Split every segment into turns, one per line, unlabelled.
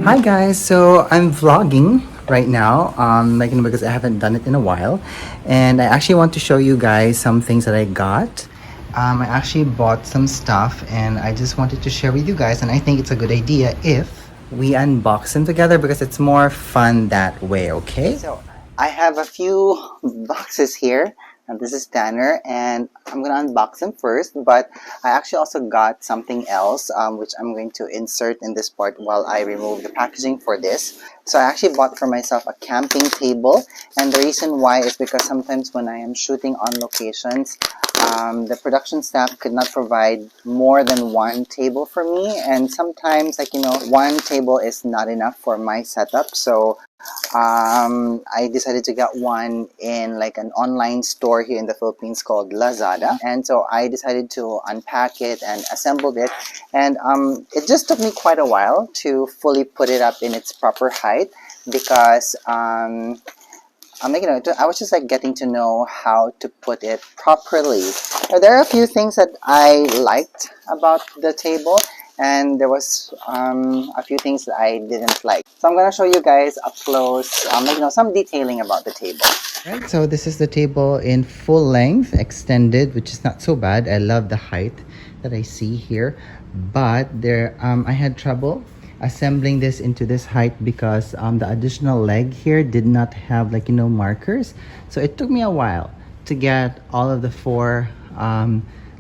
Hi guys, so I'm vlogging right now, because I haven't done it in a while, and I actually want to show you guys some things that I got. I actually bought some stuff, and I just wanted to share with you guys, and I think it's a good idea if we unbox them together because it's more fun that way. Okay? So I have a few boxes here. And this is Tanner, and I'm gonna unbox them first, but I actually also got something else, which I'm going to insert in this part while I remove the packaging for this. So I actually bought for myself a camping table, and the reason why is because sometimes when I am shooting on locations, the production staff could not provide more than one table for me, and sometimes, one table is not enough for my setup, so I decided to get one in like an online store here in the Philippines called Lazada, and so I decided to unpack it and assembled it, and it just took me quite a while to fully put it up in its proper height because I was just like getting to know how to put it properly. Now, there are a few things that I liked about the table, and there was a few things that I didn't like. So I'm gonna show you guys up close, some detailing about the table. Right, so this is the table in full length, extended, which is not so bad. I love the height that I see here, but I had trouble assembling this into this height because the additional leg here did not have markers, so it took me a while to get all of the four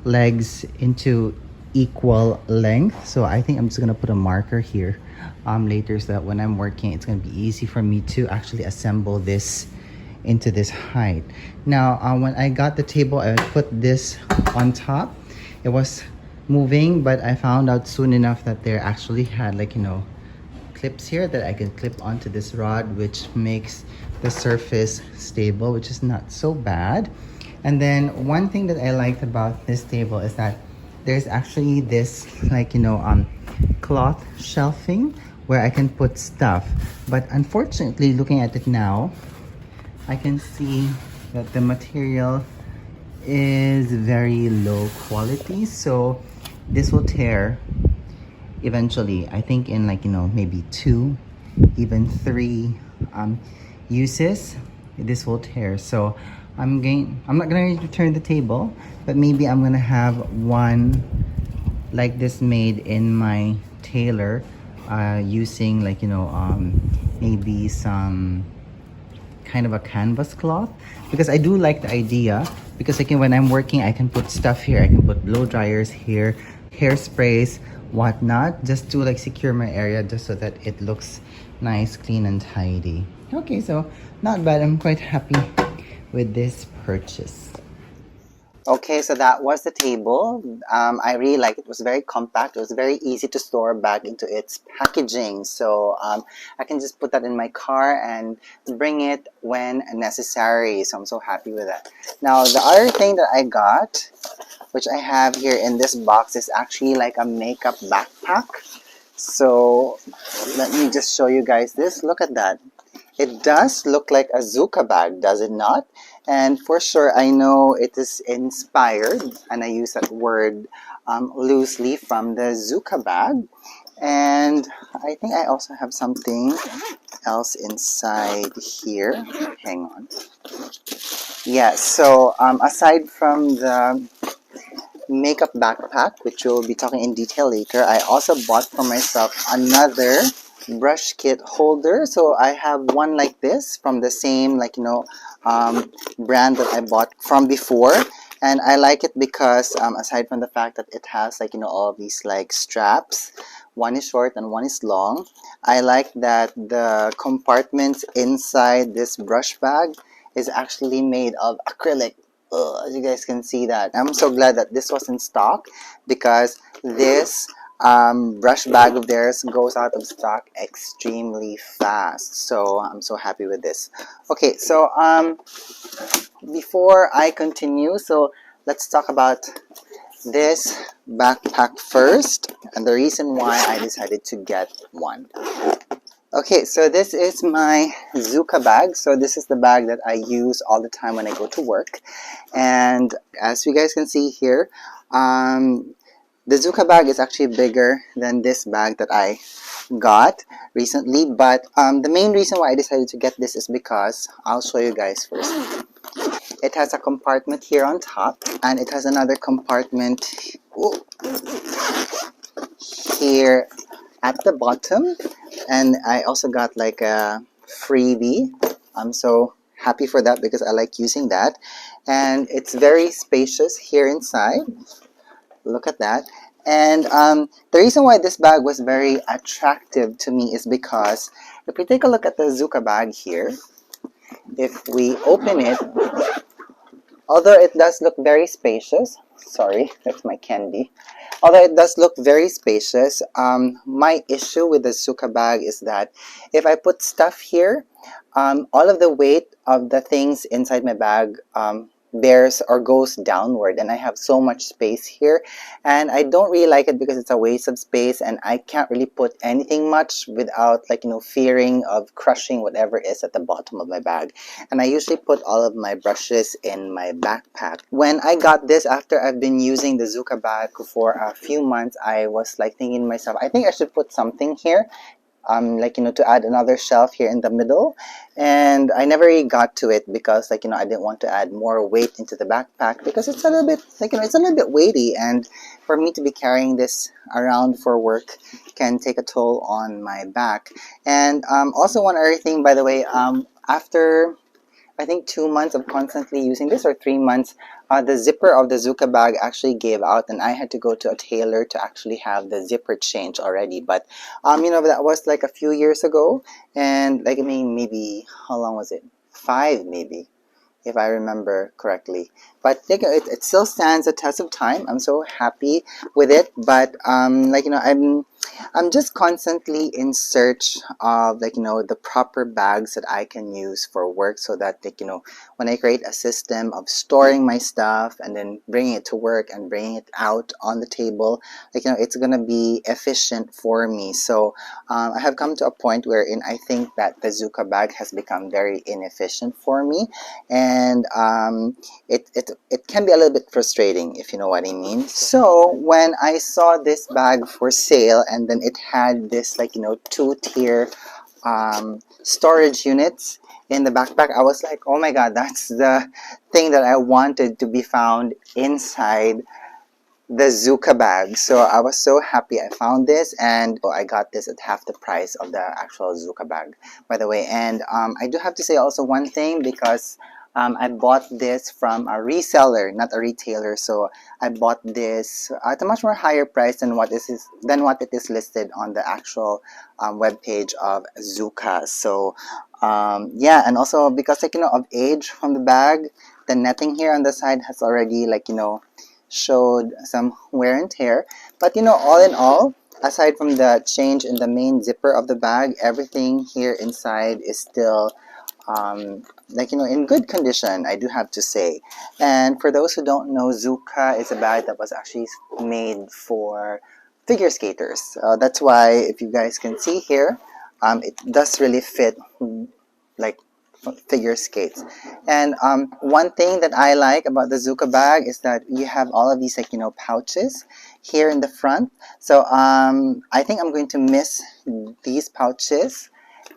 legs into equal length. So I think I'm just gonna put a marker here later so that when I'm working it's gonna be easy for me to actually assemble this into this height. Now when I got the table, I put this on top. It was moving, but I found out soon enough that there actually had clips here that I can clip onto this rod, which makes the surface stable, which is not so bad. And then one thing that I liked about this table is that there's actually this cloth shelving where I can put stuff, but unfortunately looking at it now I can see that the material is very low quality, so this will tear eventually. I think in maybe 2, even 3 uses this will tear. So I'm not gonna return the table, but maybe I'm gonna have one like this made in my tailor using maybe some kind of a canvas cloth, because I do like the idea, because when I'm working I can put stuff here, I can put blow dryers here, hairsprays, whatnot, just to secure my area, just so that it looks nice, clean and tidy. Okay, so not bad. I'm quite happy with this purchase. Okay, so that was the table. I really liked it. It was very compact. It was very easy to store back into its packaging. So I can just put that in my car and bring it when necessary. So I'm so happy with that. Now, the other thing that I got, which I have here in this box, is actually like a makeup backpack. So let me just show you guys this. Look at that. It does look like a Zuka bag, does it not? And for sure, I know it is inspired, and I use that word loosely, from the Zuka bag. And I think I also have something else inside here. Hang on. Yeah, so aside from the makeup backpack, which we'll be talking in detail later, I also bought for myself another brush kit holder. So I have one like this from the same brand that I bought from before, and I like it because aside from the fact that it has all of these straps, one is short and one is long, I like that the compartments inside this brush bag is actually made of acrylic. As you guys can see that. I'm so glad that this was in stock, because this brush bag of theirs goes out of stock extremely fast. So I'm so happy with this. Okay, so before I continue, so let's talk about this backpack first, and the reason why I decided to get one. Okay, so this is my Zuka bag. So this is the bag that I use all the time when I go to work. And as you guys can see here, the Zuka bag is actually bigger than this bag that I got. recently, but the main reason why I decided to get this is because I'll show you guys first. It has a compartment here on top, and it has another compartment here at the bottom, and I also got like a freebie. I'm so happy for that because I like using that, and it's very spacious here inside. Look at that. And the reason why this bag was very attractive to me is because if we take a look at the Zuka bag here, if we open it, although it does look very spacious, sorry, that's my candy. Although it does look very spacious, my issue with the Zuka bag is that if I put stuff here, all of the weight of the things inside my bag bears or goes downward, and I have so much space here, and I don't really like it because it's a waste of space, and I can't really put anything much without, like, you know, fearing of crushing whatever is at the bottom of my bag. And I usually put all of my brushes in my backpack. When I got this, after I've been using the Zuka bag for a few months, I was like thinking to myself, I think I should put something here, like, you know, to add another shelf here in the middle. And I never really got to it because, like, you know, I didn't want to add more weight into the backpack because it's a little bit, like, you know, it's a little bit weighty, and for me to be carrying this around for work can take a toll on my back. And also one other thing, by the way, after I think 2 months of constantly using this, or 3 months, the zipper of the Zuka bag actually gave out, and I had to go to a tailor to actually have the zipper changed already. But you know, that was like a few years ago, and like, I mean, maybe how long was it? 5 maybe, if I remember correctly. But like, it still stands the test of time. I'm so happy with it. But like, you know, I'm just constantly in search of, like, you know, the proper bags that I can use for work, so that, like, you know, when I create a system of storing my stuff and then bringing it to work and bringing it out on the table, like, you know, it's gonna be efficient for me. So I have come to a point wherein I think that the Zuka bag has become very inefficient for me, and it can be a little bit frustrating, if you know what I mean. So when I saw this bag for sale, and then it had this, like, you know, 2-tier storage units in the backpack, I was like, oh my god, that's the thing that I wanted to be found inside the Zuka bag. So I was so happy I found this, and I got this at half the price of the actual Zuka bag, by the way. And I do have to say also one thing, because I bought this from a reseller, not a retailer. So I bought this at a much more higher price than what it is listed on the actual web page of Zuka. So yeah, and also because, like, you know, of age from the bag, the netting here on the side has already, like, you know, showed some wear and tear. But, you know, all in all, aside from the change in the main zipper of the bag, everything here inside is still like, you know, in good condition, I do have to say. And for those who don't know, Zuka is a bag that was actually made for figure skaters. That's why, if you guys can see here, it does really fit like figure skates. And one thing that I like about the Zuka bag is that you have all of these, like, you know, pouches here in the front. So I think I'm going to miss these pouches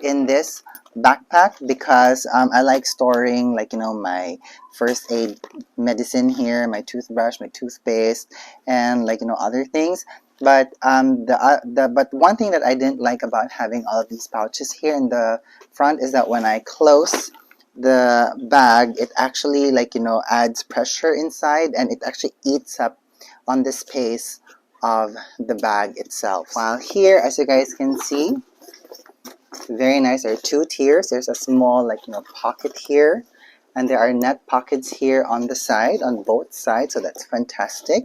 in this backpack, because I like storing, like, you know, my first aid medicine here, my toothbrush, my toothpaste, and, like, you know, other things. But but one thing that I didn't like about having all of these pouches here in the front is that when I close the bag, it actually, like, you know, adds pressure inside, and it actually eats up on the space of the bag itself. While here, as you guys can see, very nice. There are 2 tiers. There's a small, like, you know, pocket here, and there are net pockets here on the side, on both sides. So that's fantastic.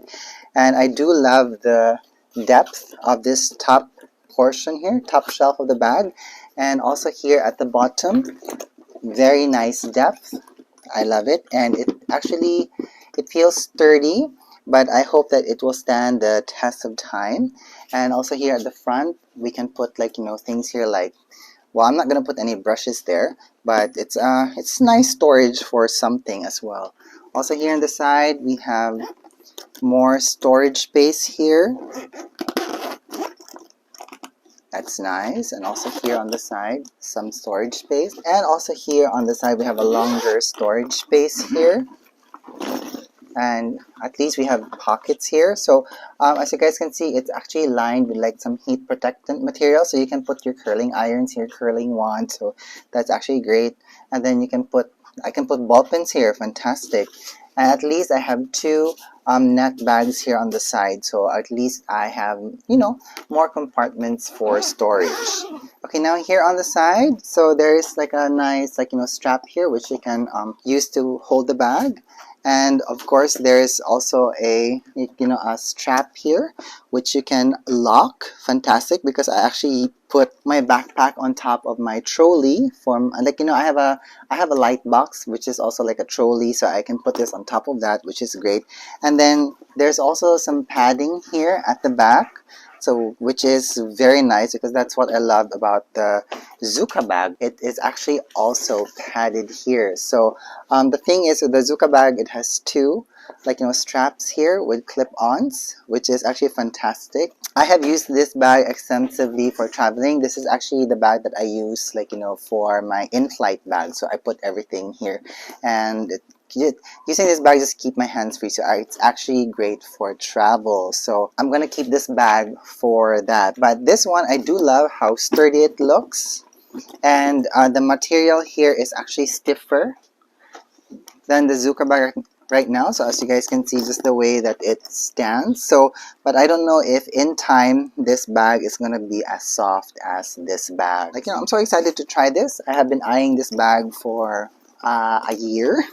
And I do love the depth of this top portion here, top shelf of the bag, and also here at the bottom, very nice depth. I love it, and it feels sturdy, but I hope that it will stand the test of time. And also here at the front, we can put, like, you know, things here, like, well, I'm not gonna put any brushes there, but it's nice storage for something as well. Also here on the side, we have more storage space here, That's nice. And also here on the side, some storage space. And also here on the side, we have a longer storage space here. And at least we have pockets here. So as you guys can see, it's actually lined with like some heat protectant material. So you can put your curling irons here, curling wand. So that's actually great. And then I can put ball pens here. Fantastic. And at least I have two net bags here on the side. So at least I have, you know, more compartments for storage. Okay, now here on the side, so there is like a nice, like, you know, strap here, which you can use to hold the bag. And of course, there is also a, you know, a strap here, which you can lock. Fantastic, because I actually put my backpack on top of my trolley. From, like, you know, I have a light box, which is also like a trolley, so I can put this on top of that, which is great. And then there's also some padding here at the back. So, which is very nice, because that's what I love about the Zuka bag. It is actually also padded here. So the thing is, with the Zuka bag, it has two, like, you know, straps here with clip-ons, which is actually fantastic. I have used this bag extensively for traveling. This is actually the bag that I use, like, you know, for my in-flight bag. So I put everything here, and using this bag just keep my hands free. So it's actually great for travel. So I'm gonna keep this bag for that. But this one, I do love how sturdy it looks, and the material here is actually stiffer than the Zuka bag right now. So as you guys can see, just the way that it stands. So, but I don't know if in time this bag is gonna be as soft as this bag. Like, you know, I'm so excited to try this. I have been eyeing this bag for a year,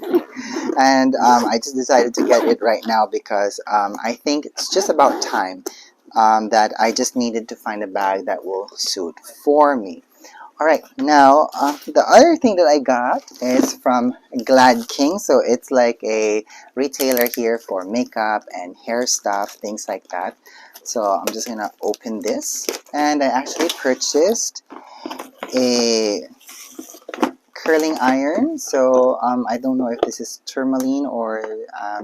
and I just decided to get it right now because I think it's just about time that I just needed to find a bag that will suit for me. Alright, now the other thing that I got is from Glad King. So it's like a retailer here for makeup and hair stuff, things like that. So I'm just gonna open this, and I actually purchased a curling iron. So I don't know if this is tourmaline or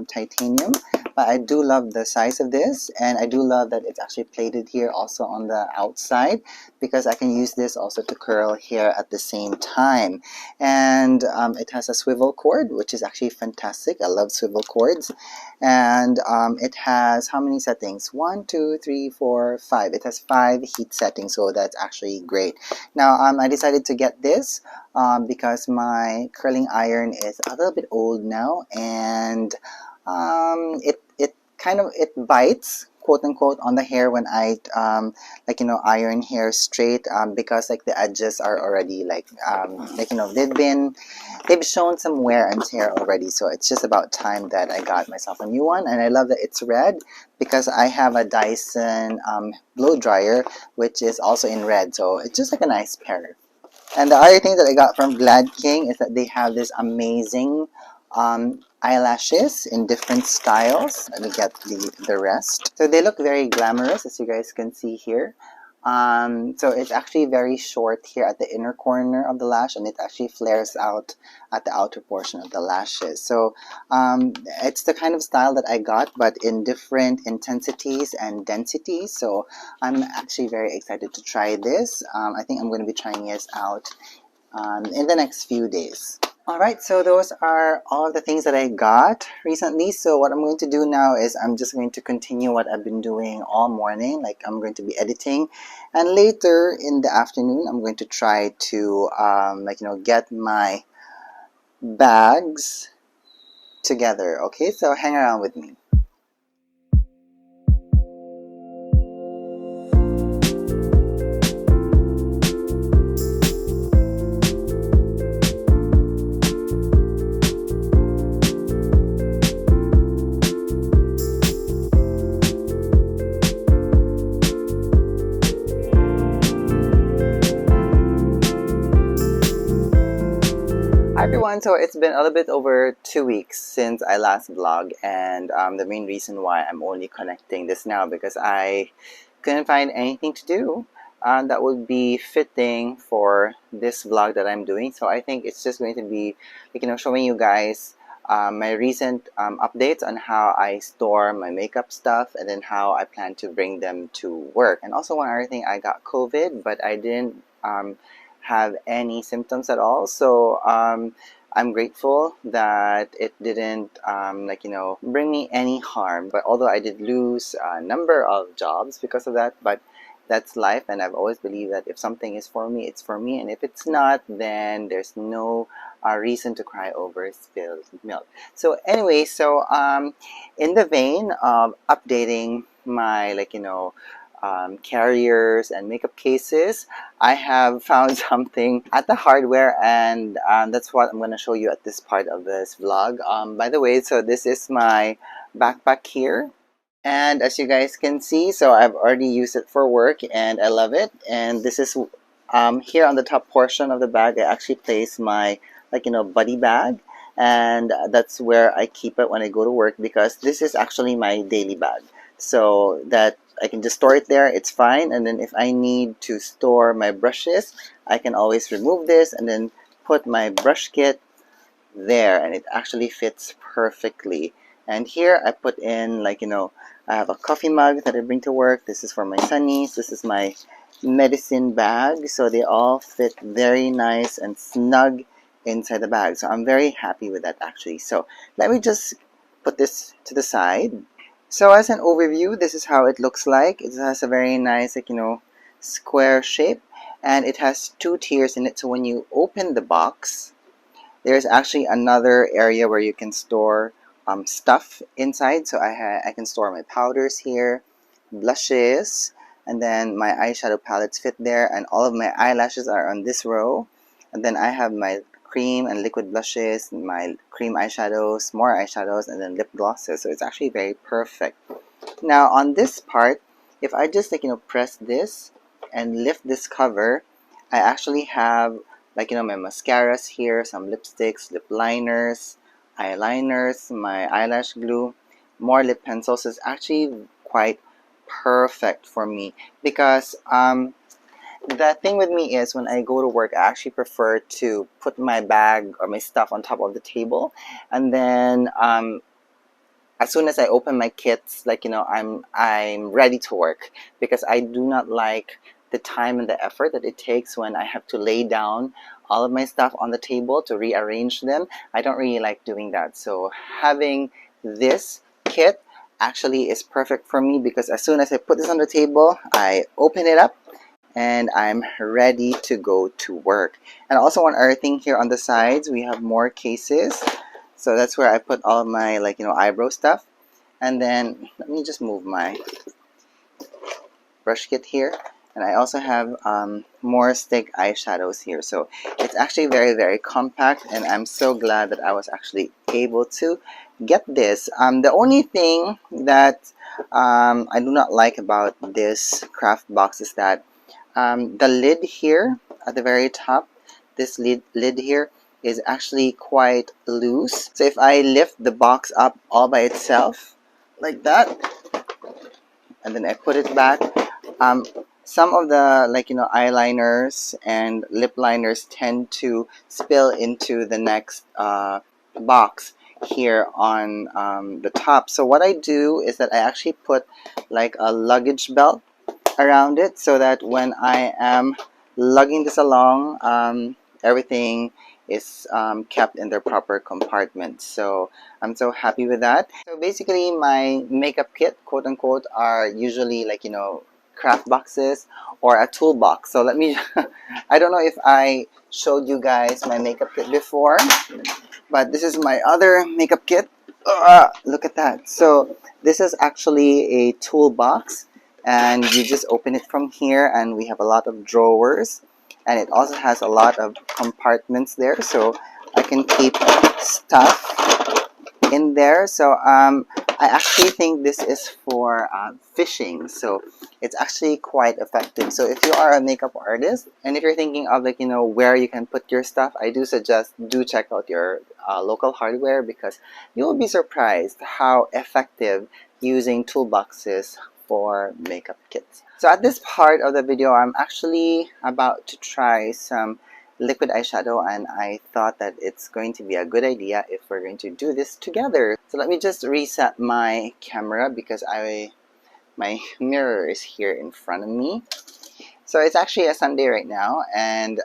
titanium, but I do love the size of this, and I do love that it's actually plated here also on the outside, because I can use this also to curl hair at the same time. And it has a swivel cord, which is actually fantastic. I love swivel cords. And it has how many settings? 1, 2, 3, 4, 5. It has 5 heat settings, so that's actually great. Now I decided to get this because my curling iron is a little bit old now, and it bites, quote unquote, on the hair when I like, you know, iron hair straight, because like the edges are already like you know, they've shown some wear and tear already. So it's just about time that I got myself a new one. And I love that it's red, because I have a Dyson blow dryer, which is also in red. So it's just like a nice pair. And the other thing that I got from Glad King is that they have this amazing eyelashes in different styles. Let me get the rest. So they look very glamorous, as you guys can see here. So it's actually very short here at the inner corner of the lash, and it actually flares out at the outer portion of the lashes. So it's the kind of style that I got, but in different intensities and densities. So I'm actually very excited to try this. I think I'm going to be trying this out in the next few days. Alright, so those are all the things that I got recently. So what I'm going to do now is I'm just going to continue what I've been doing all morning. Like, I'm going to be editing, and later in the afternoon I'm going to try to like, you know, get my bags together. Okay, so hang around with me. Hi everyone, so it's been a little bit over 2 weeks since I last vlogged, and the main reason why I'm only connecting this now because I couldn't find anything to do that would be fitting for this vlog that I'm doing. So I think it's just going to be, like, you know, showing you guys my recent updates on how I store my makeup stuff and then how I plan to bring them to work. And also one other thing, I got COVID, but I didn't have any symptoms at all. So I'm grateful that it didn't bring me any harm. But although I did lose a number of jobs because of that, but that's life, and I've always believed that if something is for me, it's for me, and if it's not, then there's no reason to cry over spilled milk. So anyway, in the vein of updating my carriers and makeup cases, I have found something at the hardware, and that's what I'm going to show you at this part of this vlog. By the way, so this is my backpack here. And as you guys can see, so I've already used it for work and I love it. And this is here on the top portion of the bag, I actually place my buddy bag, and that's where I keep it when I go to work, because this is actually my daily bag, so that I can just store it there. It's fine. And then if I need to store my brushes, I can always remove this and then put my brush kit there, and it actually fits perfectly. And here I put in I have a coffee mug that I bring to work. This is for my sunnies. This is my medicine bag, so they all fit very nice and snug inside the bag. So I'm very happy with that actually. So let me just put this to the side. So as an overview, this is how it looks like. It has a very nice square shape, and it has two tiers in it. So when you open the box, there's actually another area where you can store stuff inside. So I can store my powders here, blushes, and then my eyeshadow palettes fit there, and all of my eyelashes are on this row. And then I have my cream and liquid blushes, my cream eyeshadows, more eyeshadows, and then lip glosses. So it's actually very perfect. Now on this part, if I just press this and lift this cover, I actually have my mascaras here, some lipsticks, lip liners, eyeliners, my eyelash glue, more lip pencils. Is actually quite perfect for me, because the thing with me is when I go to work, I actually prefer to put my bag or my stuff on top of the table, and then as soon as I open my kits, I'm ready to work, because I do not like the time and the effort that it takes when I have to lay down all of my stuff on the table to rearrange them. I don't really like doing that. So having this kit actually is perfect for me, because as soon as I put this on the table, I open it up and I'm ready to go to work. And also one other thing, here on the sides we have more cases. So that's where I put all of my eyebrow stuff. And then let me just move my brush kit here. And I also have more stick eyeshadows here. So it's actually very, very compact, and I'm so glad that I was actually able to get this. The only thing that I do not like about this craft box is that the lid here at the very top, this lid here is actually quite loose. So if I lift the box up all by itself like that, and then I put it back, some of the eyeliners and lip liners tend to spill into the next box here on the top. So what I do is that I actually put a luggage belt around it, so that when I am lugging this along, everything is kept in their proper compartments. So I'm so happy with that. So basically my makeup kit, quote unquote, are usually craft boxes or a toolbox. So let me I don't know if I showed you guys my makeup kit before, but this is my other makeup kit. Look at that. So this is actually a toolbox, and you just open it from here, and we have a lot of drawers, and it also has a lot of compartments there, so I can keep stuff in there. So I actually think this is for fishing, so it's actually quite effective. So if you are a makeup artist, and if you're thinking of where you can put your stuff, I do suggest check out your local hardware, because you will be surprised how effective using toolboxes for makeup kits. So at this part of the video, I'm actually about to try some liquid eyeshadow, and I thought that it's going to be a good idea if we're going to do this together. So let me just reset my camera because my mirror is here in front of me. So it's actually a Sunday right now, and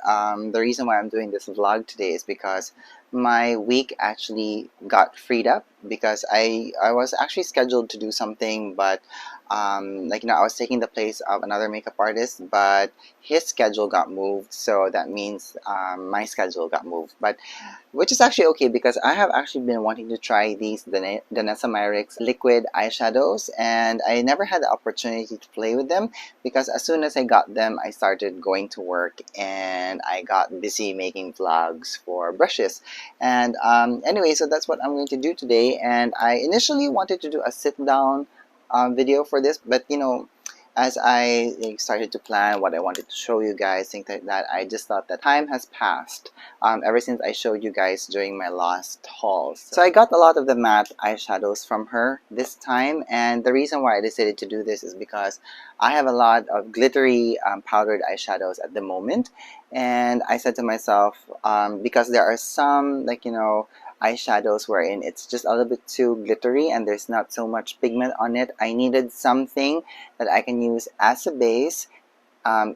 the reason why I'm doing this vlog today is because my week actually got freed up because I was actually scheduled to do something, but I was taking the place of another makeup artist, but his schedule got moved, so that means my schedule got moved. But which is actually okay because I have actually been wanting to try these Danessa Myricks liquid eyeshadows, and I never had the opportunity to play with them because as soon as I got them, I started going to work and I got busy making vlogs for brushes. And anyway, so that's what I'm going to do today. And I initially wanted to do a sit down video for this, but as I started to plan what I wanted to show you guys, things like that, I just thought that time has passed ever since I showed you guys during my last hauls. So I got a lot of the matte eyeshadows from her this time, and the reason why I decided to do this is because I have a lot of glittery powdered eyeshadows at the moment, and I said to myself, because there are some eyeshadows wherein it's just a little bit too glittery and there's not so much pigment on it, I needed something that I can use as a base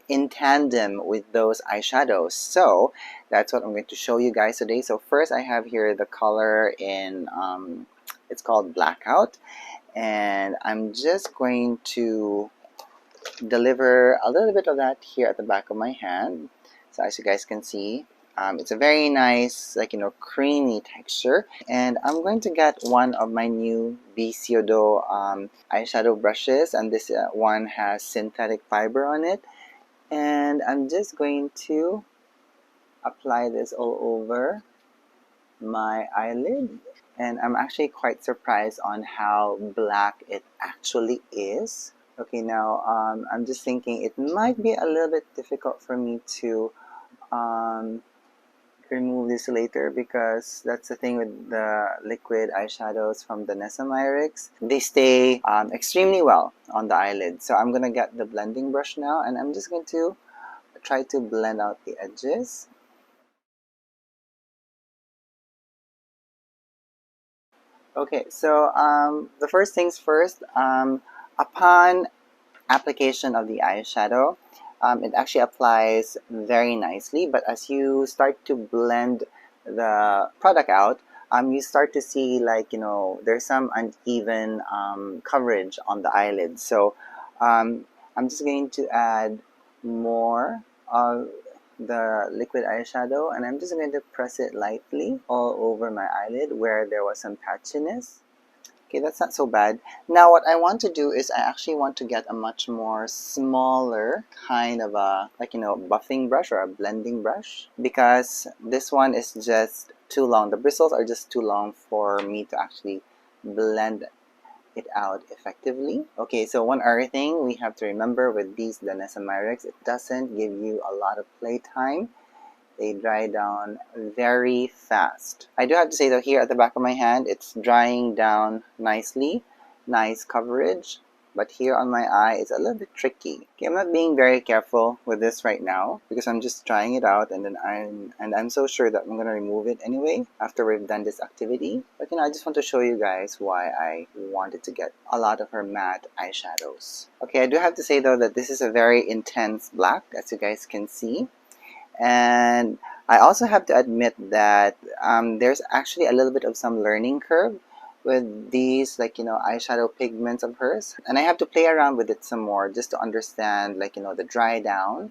in tandem with those eyeshadows. So that's what I'm going to show you guys today. So first I have here the color in it's called Blackout, and I'm just going to deliver a little bit of that here at the back of my hand. So as you guys can see, it's a very nice creamy texture, and I'm going to get one of my new Bisyodo eyeshadow brushes, and this one has synthetic fiber on it, and I'm just going to apply this all over my eyelid, and I'm actually quite surprised on how black it actually is. Okay, now I'm just thinking it might be a little bit difficult for me to remove this later because that's the thing with the liquid eyeshadows from the Danessa Myricks. They stay extremely well on the eyelid. So I'm gonna get the blending brush now, and I'm just going to try to blend out the edges. Okay, so the first things first, upon application of the eyeshadow, it actually applies very nicely, but as you start to blend the product out, you start to see there's some uneven coverage on the eyelid. So I'm just going to add more of the liquid eyeshadow, and I'm just going to press it lightly all over my eyelid where there was some patchiness. Okay, that's not so bad. Now what I want to do is I actually want to get a much more smaller kind of a buffing brush or a blending brush, because this one is just too long. The bristles are just too long for me to actually blend it out effectively. Okay, so one other thing we have to remember with these Danessa Myricks, it doesn't give you a lot of playtime. They dry down very fast. I do have to say though, here at the back of my hand, it's drying down nicely, nice coverage, but here on my eye, it's a little bit tricky. Okay, I'm not being very careful with this right now because I'm just trying it out, and then I'm so sure that I'm gonna remove it anyway after we've done this activity. But I just want to show you guys why I wanted to get a lot of her matte eyeshadows. Okay, I do have to say though that this is a very intense black, as you guys can see. And I also have to admit that there's actually a little bit of some learning curve with these eyeshadow pigments of hers, and I have to play around with it some more just to understand the dry down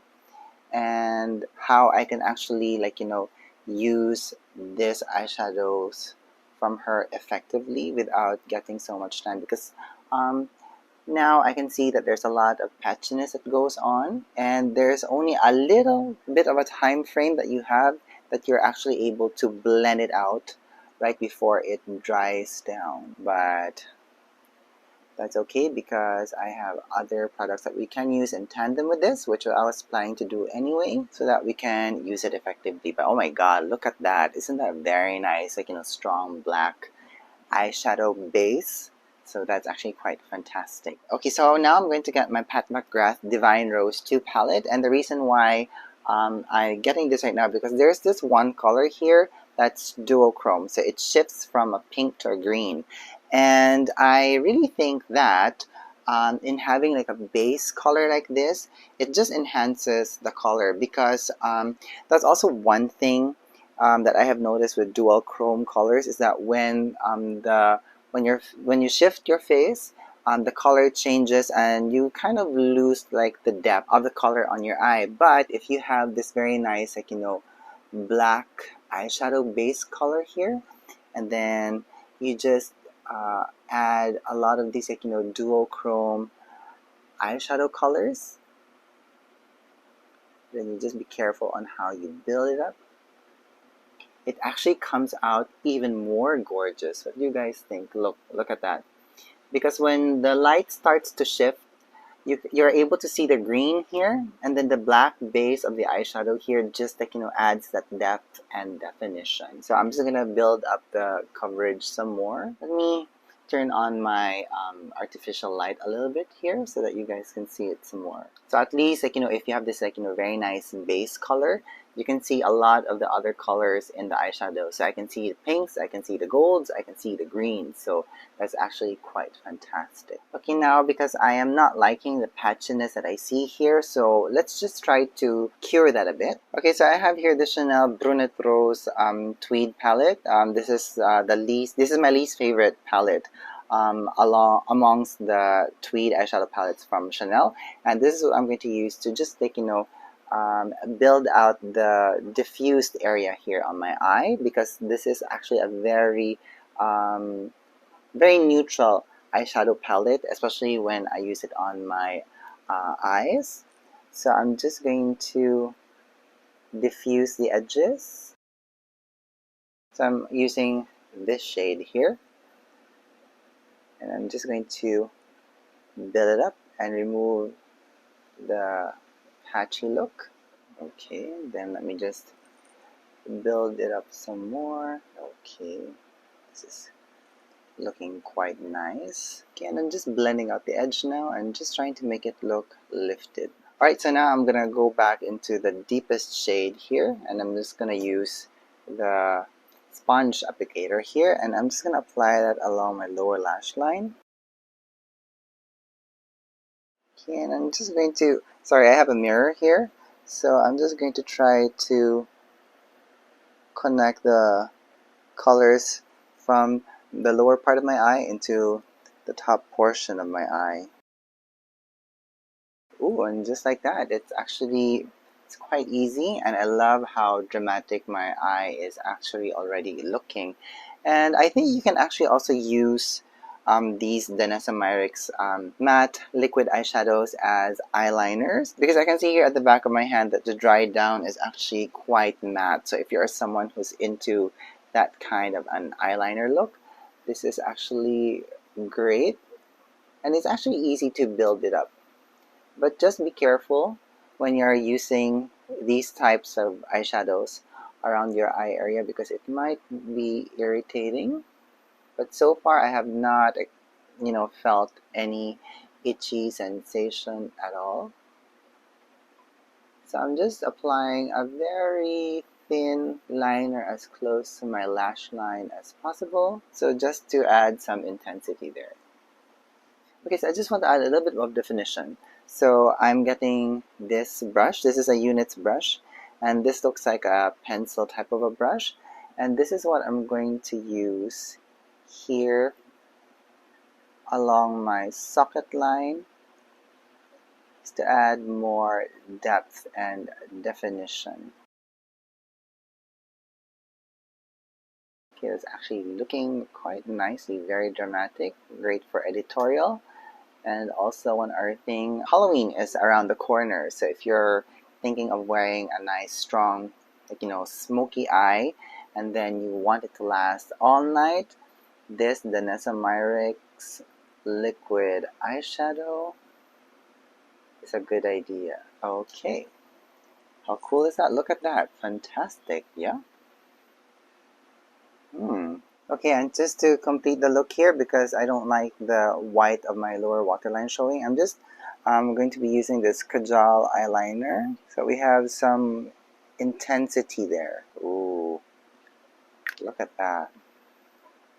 and how I can actually use these eyeshadows from her effectively without getting so much time, because now I can see that there's a lot of patchiness that goes on, and there's only a little bit of a time frame that you have that you're actually able to blend it out right before it dries down. But that's okay because I have other products that we can use in tandem with this, which I was planning to do anyway, so that we can use it effectively. But oh my god, look at that. Isn't that very nice, strong black eyeshadow base? So that's actually quite fantastic. Okay, so now I'm going to get my Pat McGrath Divine Rose 2 palette, and the reason why I'm getting this right now because there's this one color here that's duochrome, so it shifts from a pink to a green, and I really think that in having like a base color like this, it just enhances the color because that's also one thing that I have noticed with dual chrome colors is that when you shift your face, the color changes and you kind of lose like the depth of the color on your eye. But if you have this very nice like black eyeshadow base color here, and then you just add a lot of these like duochrome eyeshadow colors, then you just be careful on how you build it up. It actually comes out even more gorgeous. What do you guys think? Look at that. Because when the light starts to shift, you're able to see the green here, and then the black base of the eyeshadow here just like adds that depth and definition. So I'm just gonna build up the coverage some more. Let me turn on my artificial light a little bit here so that you guys can see it some more. So at least like if you have this like very nice base color, you can see a lot of the other colors in the eyeshadow. So I can see the pinks, I can see the golds, I can see the greens. So that's actually quite fantastic. Okay, now because I am not liking the patchiness that I see here, so let's just try to cure that a bit. Okay, so I have here the Chanel Brunette Rose Tweed palette. This is my least favorite palette amongst the tweed eyeshadow palettes from Chanel, and this is what I'm going to use to just like build out the diffused area here on my eye, because this is actually a very very neutral eyeshadow palette, especially when I use it on my eyes. So I'm just going to diffuse the edges. So I'm using this shade here, and I'm just going to build it up and remove the patchy look. Okay, then let me just build it up some more. Okay, this is looking quite nice. Okay, and I'm just blending out the edge now and just trying to make it look lifted. Alright, so now I'm gonna go back into the deepest shade here, and I'm just gonna use the sponge applicator here, and I'm just gonna apply that along my lower lash line. Okay, and I'm just going to, sorry, I have a mirror here, so I'm just going to try to connect the colors from the lower part of my eye into the top portion of my eye. Ooh, and just like that, it's quite easy, and I love how dramatic my eye is actually already looking. And I think you can actually also use these Danessa Myricks matte liquid eyeshadows as eyeliners, because I can see here at the back of my hand that the dry down is actually quite matte. So if you're someone who's into that kind of an eyeliner look, this is actually great, and it's actually easy to build it up. But just be careful when you're using these types of eyeshadows around your eye area, because it might be irritating. But so far I have not felt any itchy sensation at all. So I'm just applying a very thin liner as close to my lash line as possible, so just to add some intensity there. Okay, so I just want to add a little bit of definition. So I'm getting this brush. This is a Units brush, and this looks like a pencil type of a brush, and this is what I'm going to use here along my socket line to add more depth and definition. Okay, it's actually looking quite nicely, very dramatic, great for editorial. And also one other thing, Halloween is around the corner, so if you're thinking of wearing a nice strong smoky eye, and then you want it to last all night, this Danessa Myricks liquid eyeshadow is a good idea. Okay, how cool is that? Look at that, fantastic. Yeah. Okay, and just to complete the look here, because I don't like the white of my lower waterline showing, I'm just going to be using this Kajal eyeliner. So we have some intensity there. Ooh, look at that.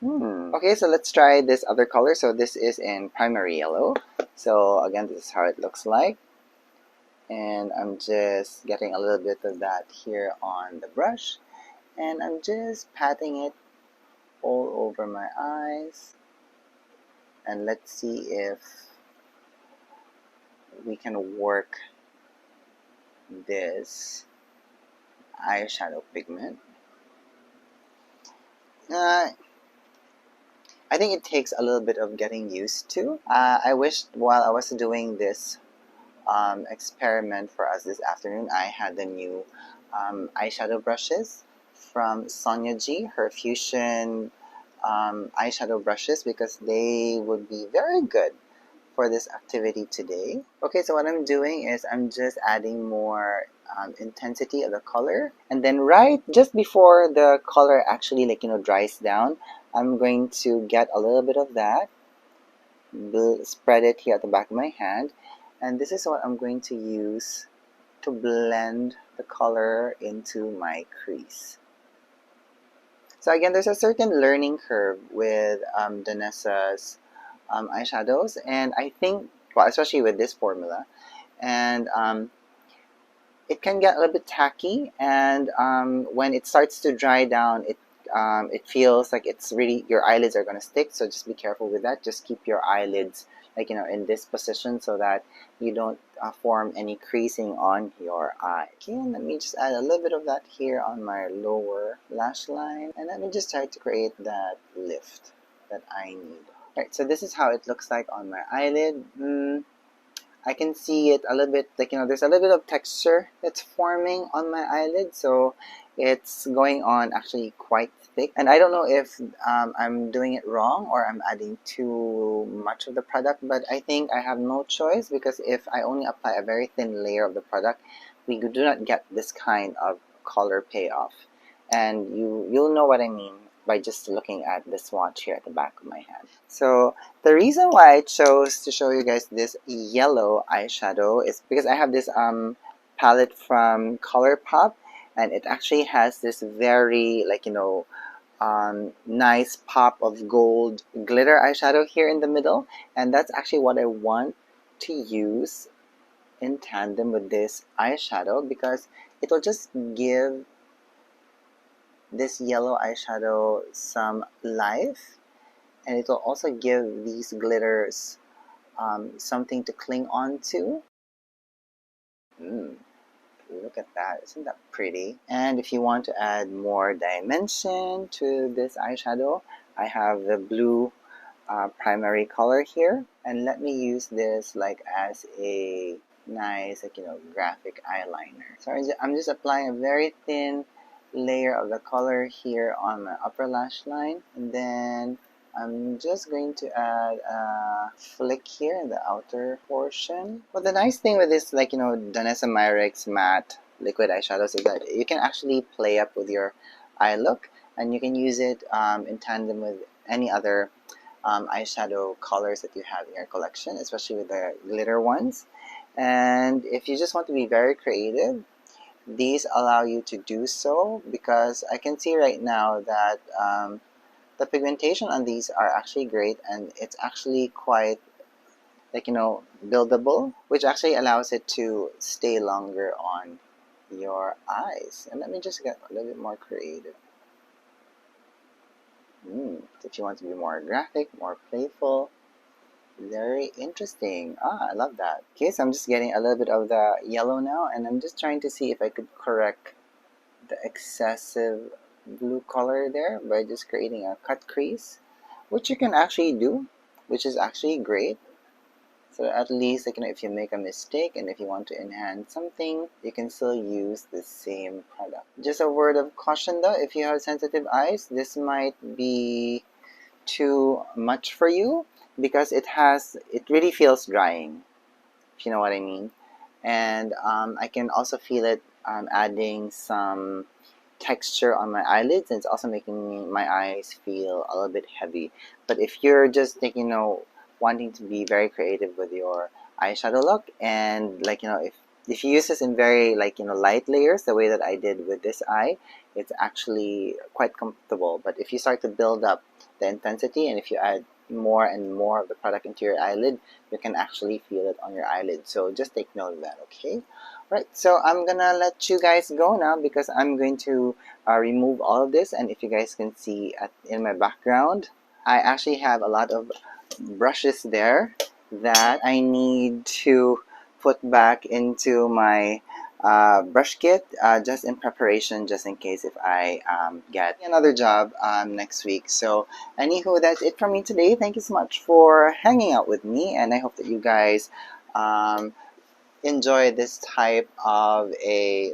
Okay, so let's try this other color. So this is in primary yellow. So again, this is how it looks like. And I'm just getting a little bit of that here on the brush. And I'm just patting it all over my eyes. And let's see if we can work this eyeshadow pigment. Uh, I think it takes a little bit of getting used to. I wish while I was doing this experiment for us this afternoon, I had the new eyeshadow brushes from Sonia G, her Fusion eyeshadow brushes, because they would be very good for this activity today. Okay, so what I'm doing is I'm just adding more intensity of the color, and then right just before the color actually dries down, I'm going to get a little bit of that, spread it here at the back of my hand, and this is what I'm going to use to blend the color into my crease. So again, there's a certain learning curve with Danessa's eyeshadows, and I think, well, especially with this formula, and it can get a little bit tacky, and when it starts to dry down, it feels like it's really, your eyelids are going to stick, so just be careful with that. Just keep your eyelids in this position so that you don't form any creasing on your eye. Okay, and let me just add a little bit of that here on my lower lash line, and let me just try to create that lift that I need. Alright, so this is how it looks like on my eyelid. I can see it a little bit, there's a little bit of texture that's forming on my eyelid, so it's going on actually quite thick. And I don't know if I'm doing it wrong or I'm adding too much of the product, but I think I have no choice, because if I only apply a very thin layer of the product, we do not get this kind of color payoff. And you'll know what I mean by just looking at the swatch here at the back of my hand. So the reason why I chose to show you guys this yellow eyeshadow is because I have this palette from Colourpop, and it actually has this very nice pop of gold glitter eyeshadow here in the middle, and that's actually what I want to use in tandem with this eyeshadow, because it will just give this yellow eyeshadow some life, and it will also give these glitters something to cling on to. Look at that, isn't that pretty? And if you want to add more dimension to this eyeshadow, I have the blue primary color here, and let me use this as a nice graphic eyeliner. So I'm just applying a very thin layer of the color here on my upper lash line, and then I'm just going to add a flick here in the outer portion. But the nice thing with this Danessa Myricks matte liquid eyeshadows is that you can actually play up with your eye look, and you can use it in tandem with any other eyeshadow colors that you have in your collection, especially with the glitter ones. And if you just want to be very creative, these allow you to do so, because I can see right now that the pigmentation on these are actually great, and it's actually quite buildable, which actually allows it to stay longer on your eyes. And let me just get a little bit more creative. If you want to be more graphic, more playful, very interesting. I love that. Okay, so I'm just getting a little bit of the yellow now, and I'm just trying to see if I could correct the excessive blue color there by just creating a cut crease, which you can actually do, which is actually great. So at least if you make a mistake and if you want to enhance something, you can still use the same product. Just a word of caution though, if you have sensitive eyes, this might be too much for you, because it really feels drying, if you know what I mean. And I can also feel it adding some texture on my eyelids, and it's also making my eyes feel a little bit heavy. But if you're just like, wanting to be very creative with your eyeshadow look, and like, if you use this in very like, light layers, the way that I did with this eye, it's actually quite comfortable. But if you start to build up the intensity, and if you add more and more of the product into your eyelid, you can actually feel it on your eyelid. So just take note of that, okay? Right, so I'm gonna let you guys go now because I'm going to remove all of this. And if you guys can see in my background, I actually have a lot of brushes there that I need to put back into my brush kit, just in preparation, just in case if I get another job next week. So anywho, that's it from me today. Thank you so much for hanging out with me, and I hope that you guys enjoy this type of a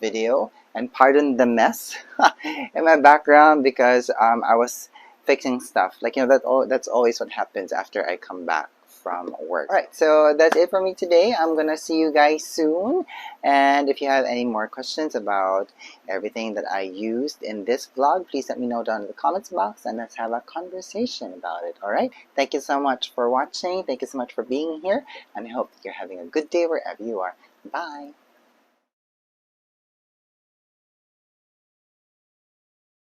video. And pardon the mess in my background because I was fixing stuff, like, that's always what happens after I come back from work. All right, so that's it for me today. I'm gonna see you guys soon, and if you have any more questions about everything that I used in this vlog, please let me know down in the comments box, and let's have a conversation about it. All right, thank you so much for watching. Thank you so much for being here, and I hope that you're having a good day wherever you are. Bye.